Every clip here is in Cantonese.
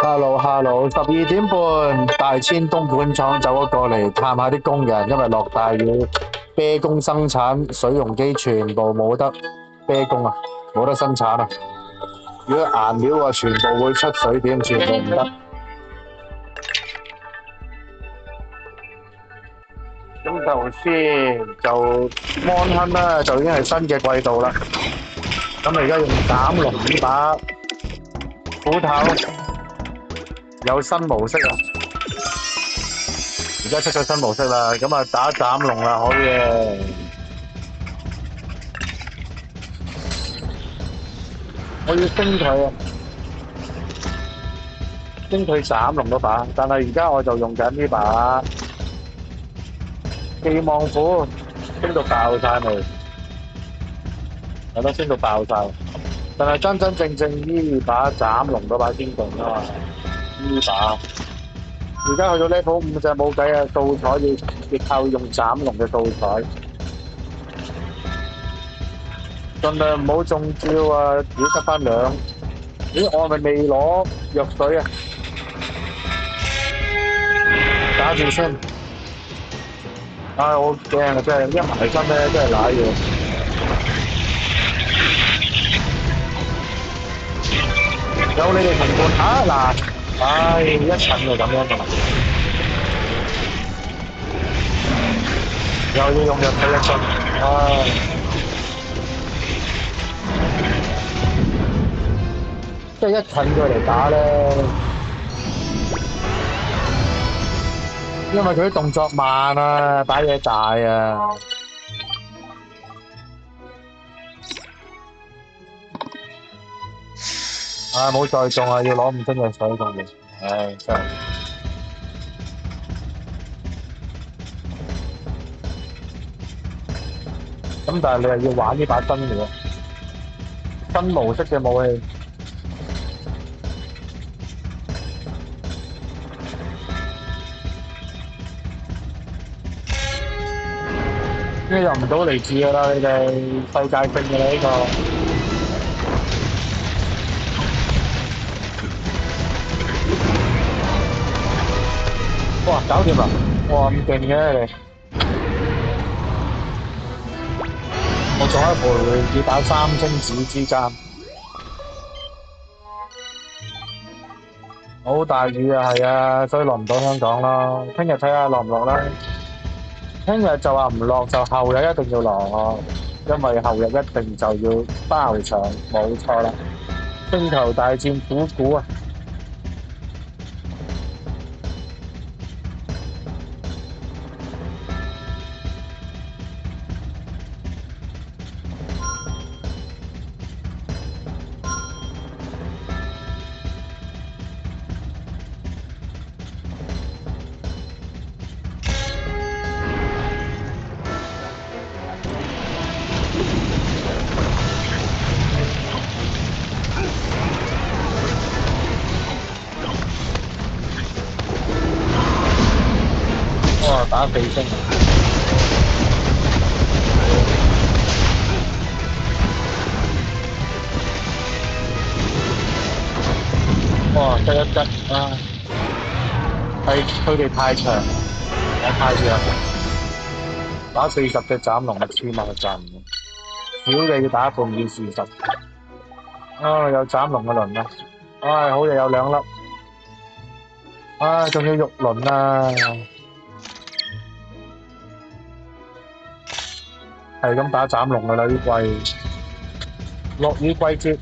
Hello，Hello，12點半，大千東莞廠走咗過嚟探下啲工人，因為落大雨，啤工生產水溶機全部冇得啤工啊，冇得生產啊！如果顏料啊，全部會出水點，全部唔得。咁頭先就安亨啦，就已經係新嘅季度啦。咁而家用斬龍呢把斧頭有新模式啊！而家出咗新模式啦，咁啊打斬龍啦，好嘢！我要升佢啊，升佢斬龍嗰把，但係而家我就用緊呢把寄望斧，升到爆晒未？係咯，升到爆晒。但係真真正正呢把斬龍嗰把先勁啊嘛，呢把。而家去到 level 5就冇計啊，素材要靠用斬龍嘅素材，盡量唔好中招啊！如果得翻兩，咦，我係咪未攞藥水啊？打住先。唉，我好驚啊！真係一埋身咧，真係瀨嘢。有你哋同伴啊嗱，唉，一襯就咁樣噶啦，又要用藥水一樽，唉，即係一襯佢嚟打咧，因為佢啲動作慢啊，打嘢大啊，唉，冇再中啊，要攞5樽藥水同你，唉，真係。咁但係你又要玩呢把新嘅喎，新模式嘅武器，呢個入唔到嚟住噶啦，你哋世界性嘅啦呢個。哇，搞掂啦！哇，咁勁嘅你，我仲喺陪要打3星子之間，好大雨啊，係啊，所以落唔到香港啦。聽日睇下落唔落啦。聽日就話唔落，就後日一定要落，因為後日一定就要包場，冇錯啦。星球大戰估估啊！哇，打4星啊！哇，得一吉啊！係佢哋太長，我太弱，打40隻斬龍係黐孖筋，少嘅要打半件40。啊，有斬龍嘅輪啦，唉，好嘢有2粒，唉，仲要肉輪啊，係咁打斬龍噶啦呢季，落雨季節，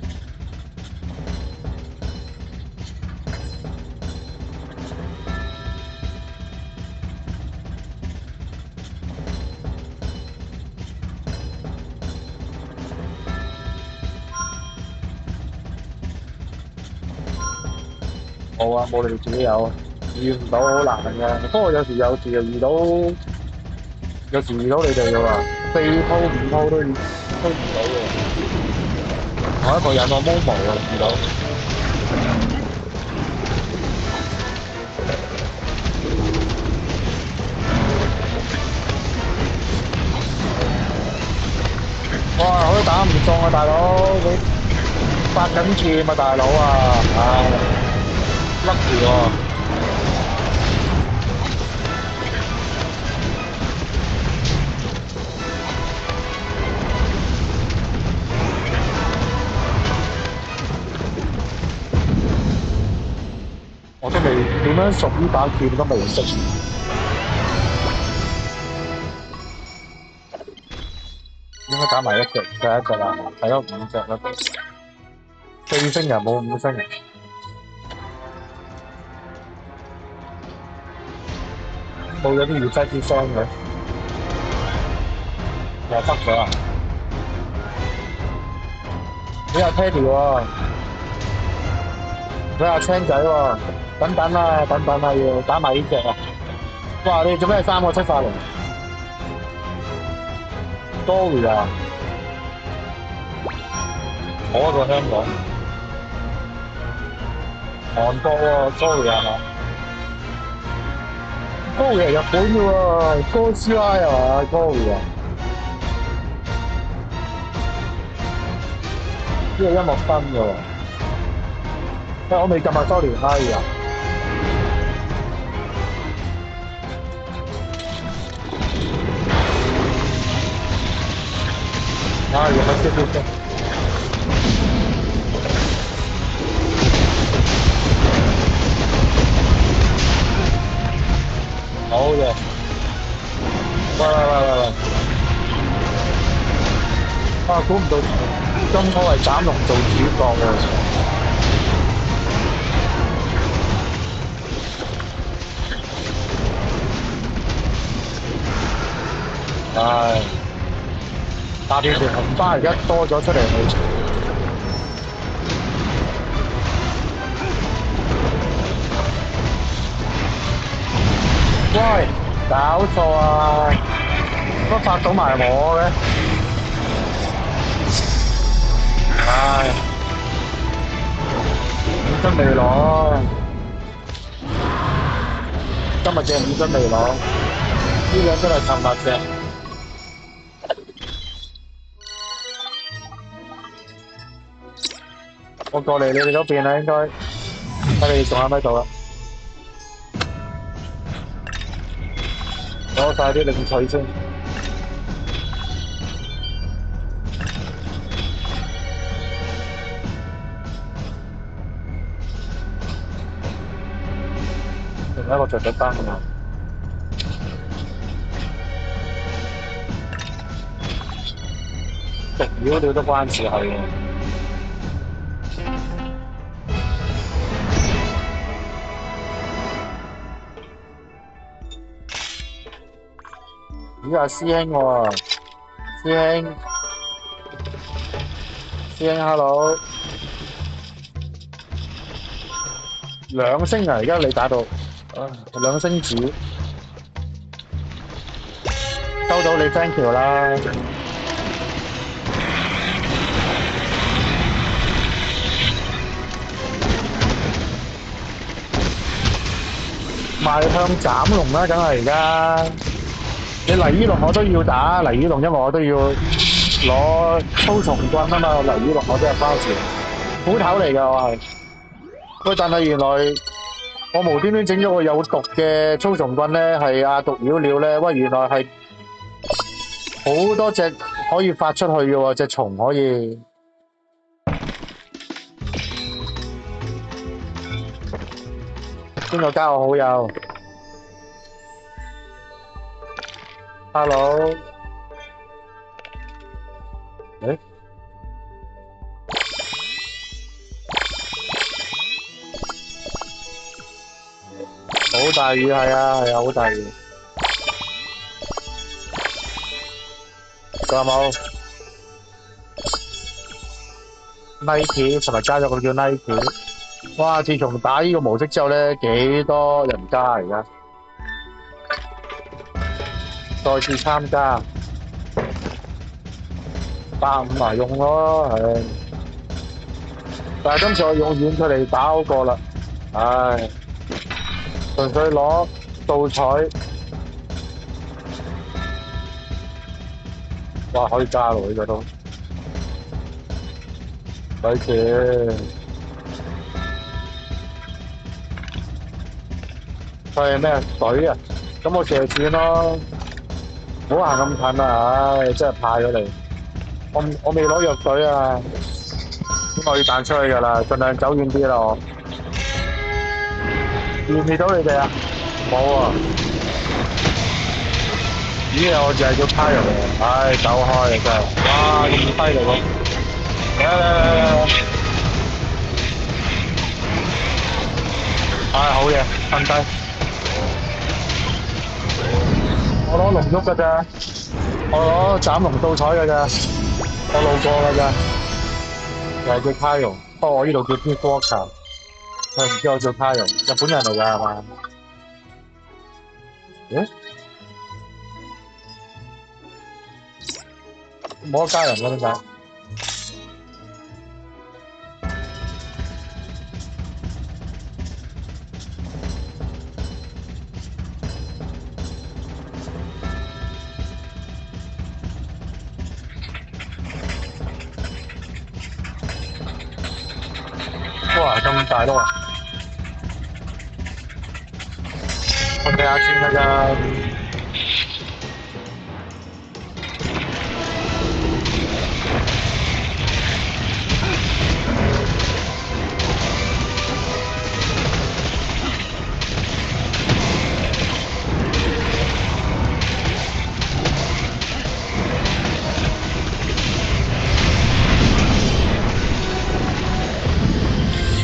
冇啊，冇你哋自己有，遇唔到好難嘅，不過有時又遇到，有時遇到你哋嘅喎，4鋪5鋪都遇到嘅，我一個人我 Momo 啊遇到。哇！我都打唔中啊，大佬！佢發緊劍啊，大佬啊！唉，甩喎。我都未點樣熟呢把劍都未識，應該打埋一隻，第一隻啦，睇咗5隻啦，4星人冇5星人，冇咗啲 effect 啲聲嘅，又得咗啊！你阿 Teddy 喎，你阿青仔喎，等等啦，等等啦，要打埋呢隻啊！哇，你做咩3個出晒嚟？Sorry 啊，我個香港，韓國喎，Sorry 啊嘛，Sorry 係日本嘅喎，哥斯拉係嘛？Sorry 啊，呢個音樂新嘅喎，我未撳啊，Sorry，哎呀，有乜先？好嘅，喂，啊，估唔到今鋪係斬龍做主角喎，唉，下邊條紅花而家多咗出嚟，喂，搞錯啊！乜發到埋我嘅？唉，5樽未攞，今日嘅5樽未攞，呢兩樽係尋日嘅。我過嚟你哋嗰邊啦，應該睇你哋仲喺咪度啦，攞晒啲領取先。另一個着咗燈啊！毒妖料都關事係喎。咦啊師兄喎，師兄 hello，2星啊！而家你打到，2星子，收到你 thank you 啦。邁向斬龍啦，梗係而家。你黎依龍我都要打，黎依龍因為我都要攞操蟲棍啊嘛，黎依龍我都係包住，斧頭嚟㗎我係。喂，但係原來我無端端整咗個有毒嘅操蟲棍咧，係阿毒妖料咧，喂，原來係好多隻可以發出去嘅喎，隻蟲可以。邊個加我好友 ？Hello， 誒，好大雨係啊，好大雨。仲有冇 Nike 同埋加咗個叫 Nike？哇！自從打呢個模式之後咧，幾多人加而家？再次參加150啊，用咯，唉！但係今次我用遠距離打好過啦，唉！純粹攞盜彩，哇！可以加喎呢個都，使錢。佢係咩水啊？咁我射箭咯，唔好行咁近啊！唉，真係怕咗你。我未攞藥水啊，咁我要彈出去㗎啦，盡量走遠啲咯。見唔見到你哋啊？冇啊！咦，我淨係叫卡入嚟，唉，走開啊真係，哇，咁犀利喎！嚟，唉，好嘢，瞓低，我攞龍喐㗎咋，我攞斬龍掃彩㗎咋，我路過㗎咋，就係叫卡容，不過我呢度叫 Deep Walker，佢唔知我叫卡容，日本人嚟㗎係嘛？咦，冇得加人㗎點解？哇，咁大碌啊！我睇下先㗎咋，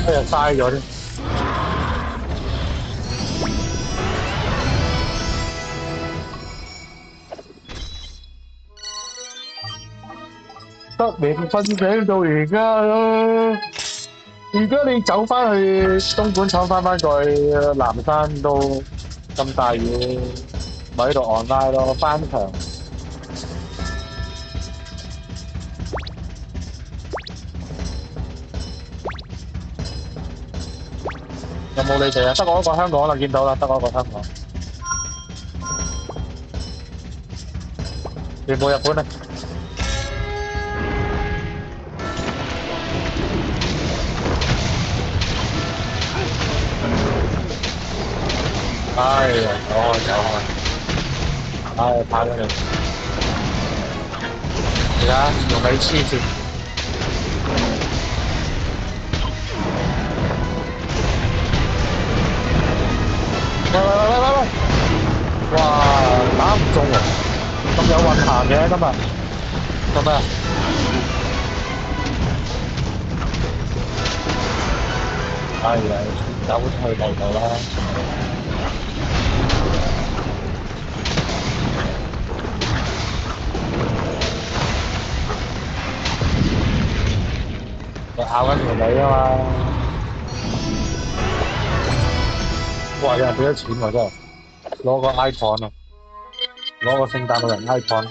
哎呀嘥咗添。得你瞓醒到而家啦。而家你走翻去東莞闖翻過去南山都咁大雨，咪喺度 online 咯，翻牆。有冇你哋啊？得我一個香港啦，見到啦，得我一個香港，全部日本啊！哎呀，走開走開，唉，怕咗你。而家用你黐線，喂！哇，打唔中喎，咁有運行嘅今日，做咩啊？哎呀，走去第度啦。佢咬緊條尾啊嘛！哇！有人俾咗錢喎，真係攞個 icon 啊，攞個聖誕老人 icon。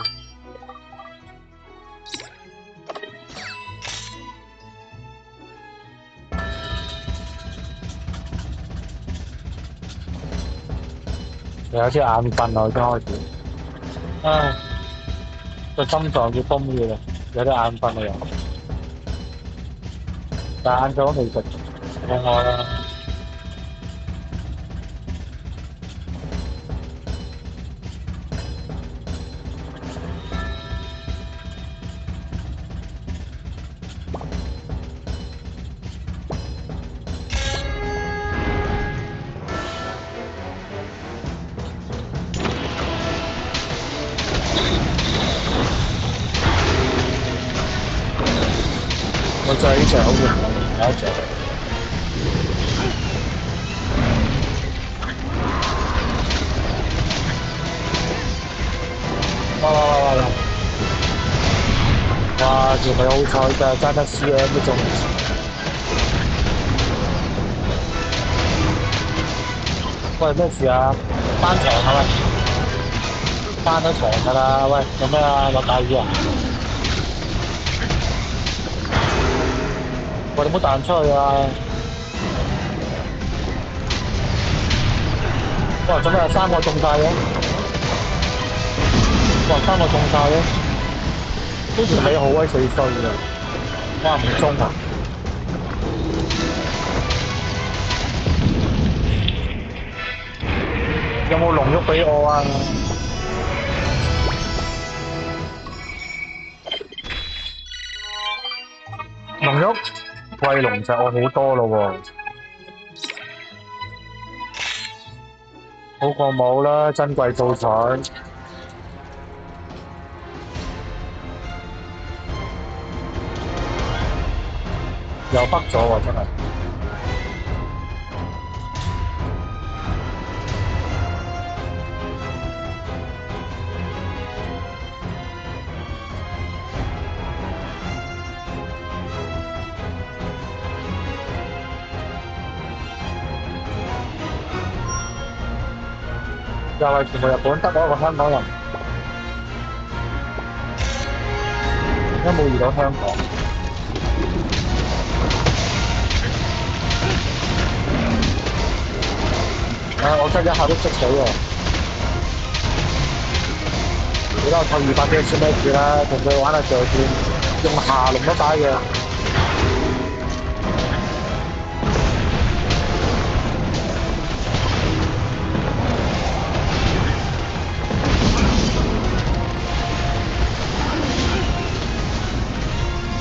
有啲眼瞓啊，已經開始。唉，個心臟要崩嘅啦，有啲眼瞓啊又，但晏晝都未食，冇我啦。我真係呢隻好型啊，有一隻。哇！哇！條尾好彩㗎，爭得 CM 都中。喂，咩事啊？翻牆係咪？翻咗牆㗎啦！喂，做咩啊？落大雨啊？喂，你唔好彈出去啊！哇！做咩啊？三個中晒嘅？哇！三個中晒嘅？呢條尾好鬼死衰㗎！哇！唔中啊！有冇龍喐俾我啊？龍喐，喂，龍石我好多咯喎，好過冇啦，珍貴素材又北咗喎，真係。又係全部日本，得我一個香港人，點解冇遇到香港？我真係一下都捉死喎！你啦，我扣200幾算咩事啦？同佢玩下上線，用下龍都打嘅。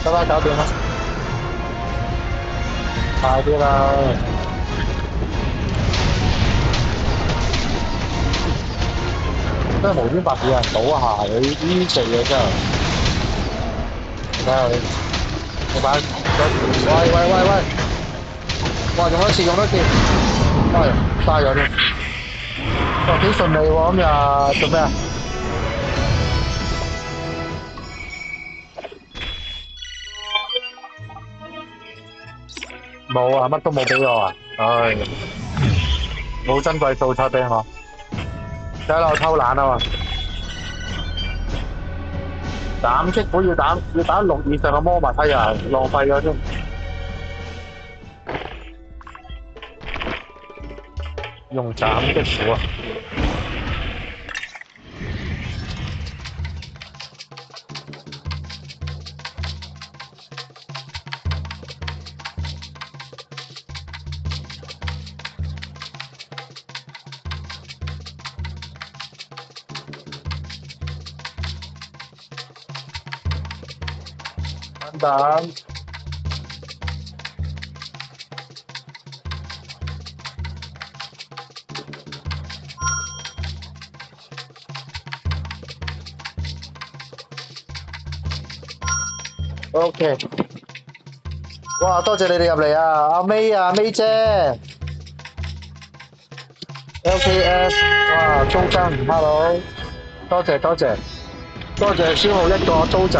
得啦，搞掂啦，快啲啦！真係無端白事有人倒下，你呢隻嘢真係，睇下你把，喂！哇，用多次，喂，嘥咗添，哇，幾順利喎，今日做咩啊？冇啊，乜都冇俾我啊！唉，冇珍貴素材俾我，睇下我偷懶啊嘛！斬擊虎要打6以上嘅魔物，哎呀，浪費咗添。用斬擊虎啊！蛋。OK，哇！多謝你哋入嚟啊，阿 May 啊，May 姐，LKS，哇，租金，hello，多謝消耗一個刀仔，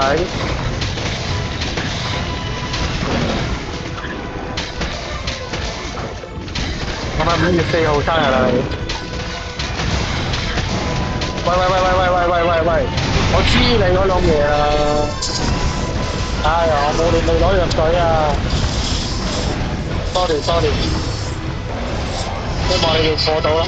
係咪5月4號生日啊你？喂，我知你嗰種嘢啦，哎呀，我冇你未攞藥水啊，sorry，希望你哋過到啦。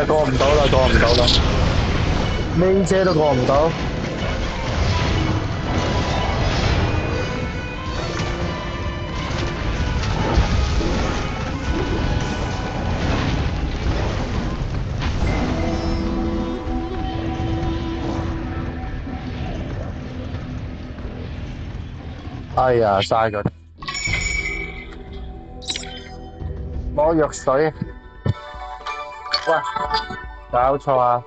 過唔到啦，May 姐都過唔到。哎呀，嘥咗，攞藥水。喂，搞錯啊！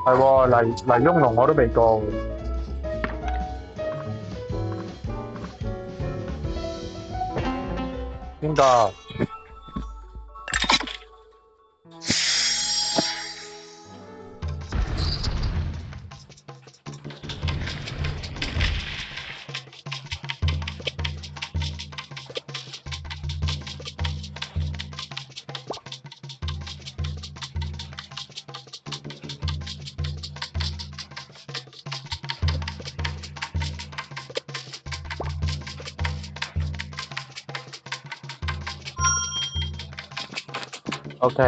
係喎，黎雍龍我都未過喎。邊個？ OK，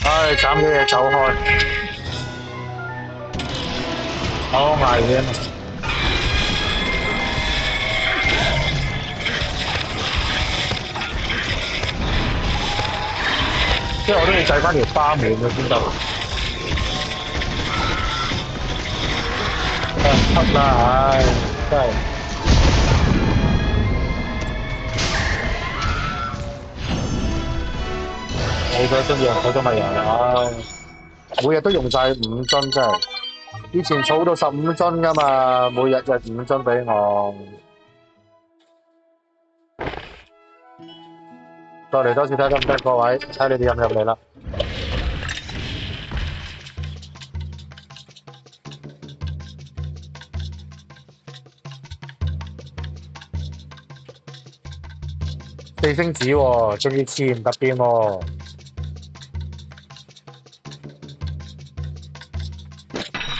唉，斬咗嘢走開，好危險啊！即係我都要製翻條花面嘅先得。得啦，唉，真係冇咗樽藥，冇咗咪油啦，唉，每日都用晒5樽真係。以前儲到15樽噶嘛，每日日5樽俾我。再嚟多次睇得唔得，各位？睇你哋入唔入嚟啦。4星子喎，仲要次唔得邊喎。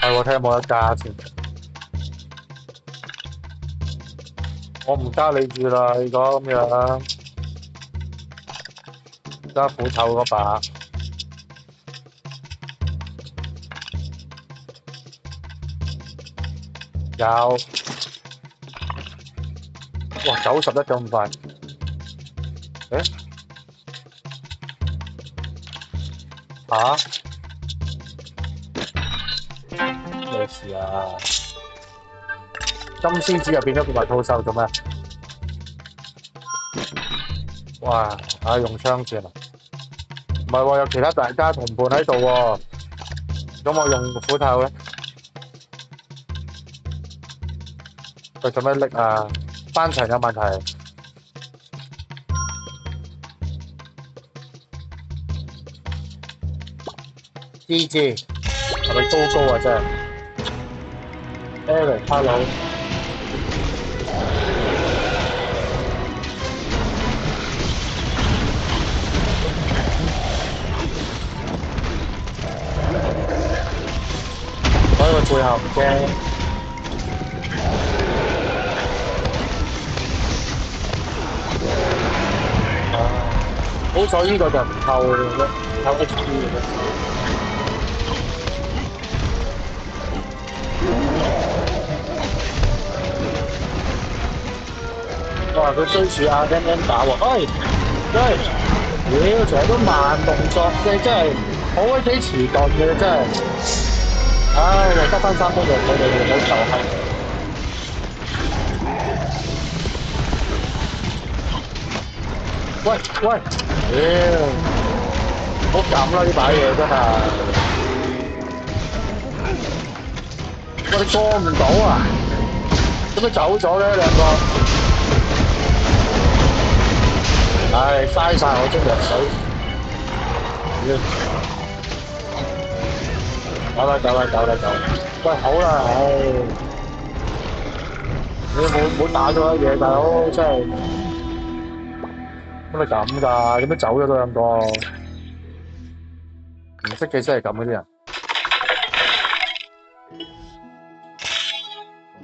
係喎，睇下有冇得加先。我唔加你住啦，如果咁樣，加斧頭嗰把。有，哇91咁快，誒吓咩事啊？金獅子又變咗個白兔獸做咩？哇！用槍算啦，唔係喎，有其他大家同伴喺度喎，咁我用斧頭咧，佢做咩拎啊？翻牆有問題。GG 係咪高高啊？真係 Eric，hello，我喺佢背後唔驚。好彩呢個就唔透嘅啫，透 HP 嘅啫。哇！佢追住阿 M M 打喎，喂，屌，成日都慢動作嘅，真係好鬼死遲鈍嘅，真係。唉，又得翻3分藥，佢哋好就係。喂，屌，唔好撳啦呢把嘢真係。我哋過唔到啊！點解走咗咧兩個？唉，嘥晒我樽藥水。走啦！喂，好啦，唉，你冇打咗嘢，大佬真係乜你咁㗎？點解走咗都兩個？唔識嘅真係咁嗰啲人，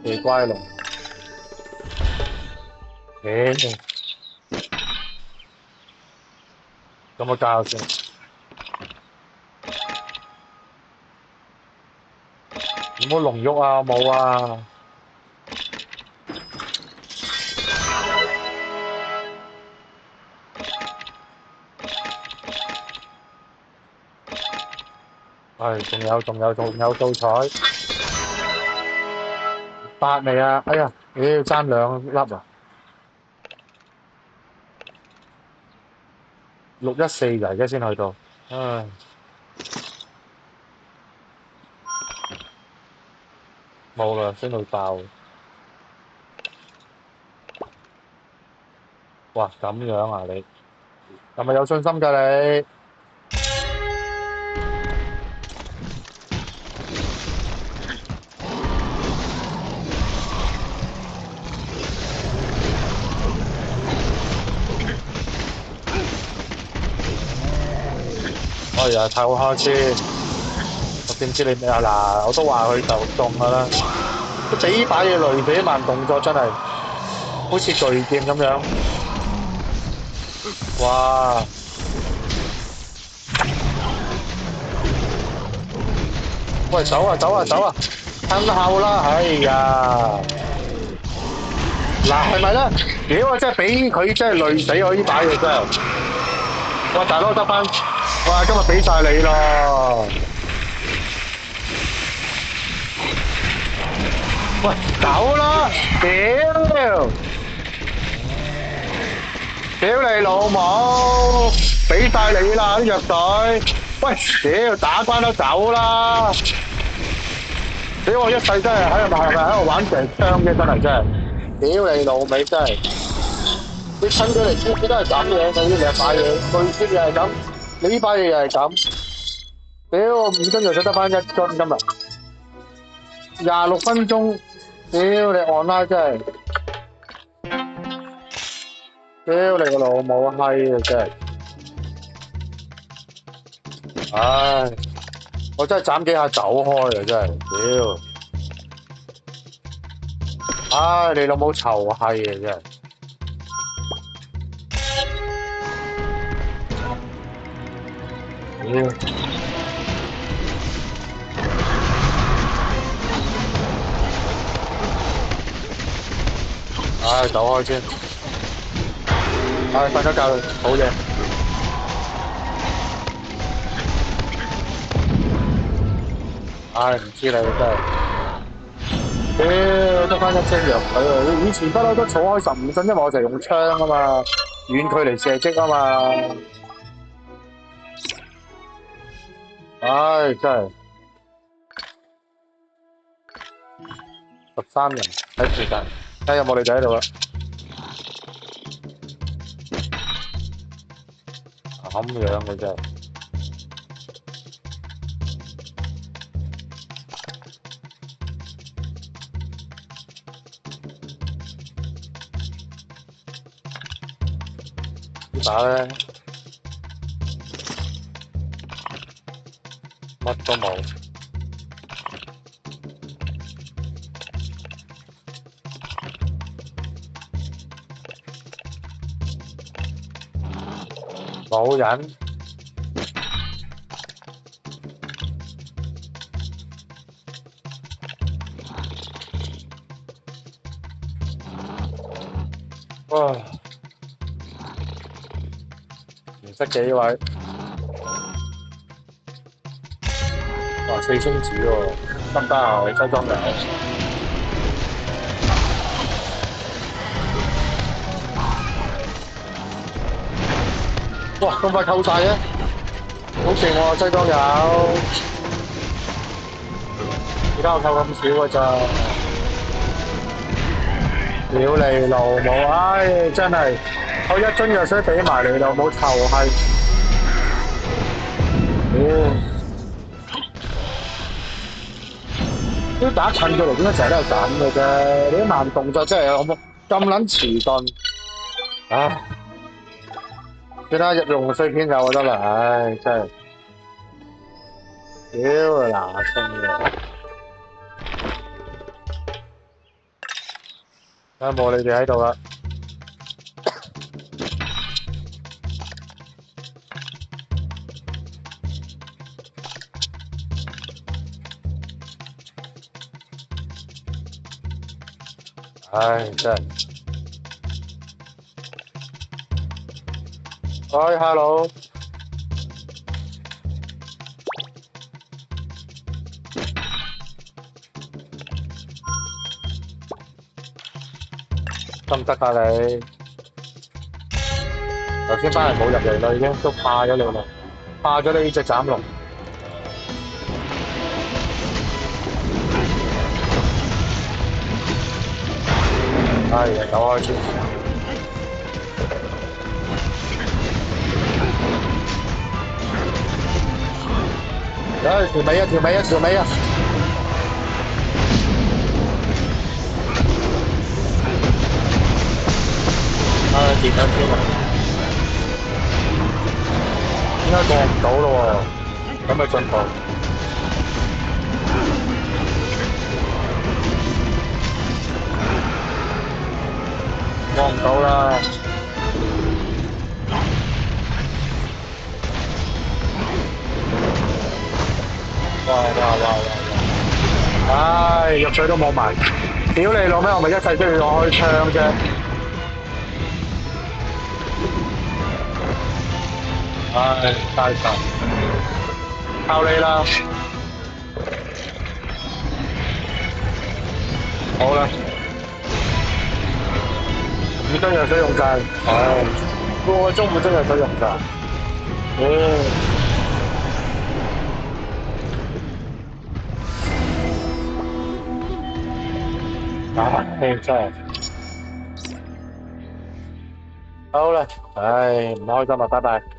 奇怪龍，咁我教先。有冇龍喐啊？冇啊！唉，仲有素彩8未啊？哎呀，爭2粒啊！614㗎，而家先去到，唉，冇啦，升到爆！哇，咁樣啊你？係咪有信心㗎你？哎呀，太好開先！我點知你咩啊？嗱，我都話佢就中㗎啦。佢俾呢把嘢累死慢動作真係，好似巨劍咁樣。哇！喂，走啊走啊走啊！吞後啦，哎呀！嗱，係咪咧？屌啊！真係俾佢真係累死我呢把嘢真係。哇，大佬得翻，哇，今日俾晒你咯！喂，走啦！屌！屌你老母！俾晒你啦啲藥水！喂，屌打關都走啦！屌我一世真係喺度玩成槍嘅，真係真係！屌你老味真係！你親佢嚟知都係咁嘢，你呢兩把嘢，對先又係咁，你呢把嘢又係咁。屌我5樽藥水得翻1樽今日，26分鐘，屌你按拉真係，屌你個老母閪啊真係！唉，我真係斬幾下走開啊真係，屌！唉，你老母臭閪啊真係！屌！唉，走開先！唉，瞓咗覺，好嘢！唉，唔知你真係，屌得翻1樽藥水啊！以前不嬲都儲開15樽，因為我成日用槍啊嘛，遠距離射擊啊嘛。唉，真係13人喺附近，睇下有冇你哋喺度啦。咁樣嘅真係，呢把咧乜都冇。冇人，哇！唔識幾位，哇4星子喎，得唔得啊？你西裝有？哇！咁快扣晒嘅，好勁喎西裝有，而家我扣咁少嘅咋？屌你老母！唉，真係我1樽藥水俾埋你老母臭閪！屌！啲打近佢嚟點解成日都係咁嘅啫？你啲慢動作真係有冇咁撚遲鈍？唉！算啦，日用碎片就得啦，唉，真係，屌嗱聲嘅，啊冇你哋喺度啦，唉真係，喂，hello，得唔得啊你？頭先班人冇入嚟啦，已經都霸咗你啦，霸咗你呢隻斬龍，唉，有開始。唉，條尾啊，條尾啊，條尾啊！唉，掂咗添啊！應該過唔到咯喎，咁嘅進步。過唔到啦！哇哇哇哇！唉，藥水都冇埋，屌你老味，我咪一世都要開槍啫！唉，嘥晒，靠你啦！好啦，五樽藥水用晒，唉，半個鐘五樽藥水用晒，唉，真係好啦，唉，唔開心啊，拜拜。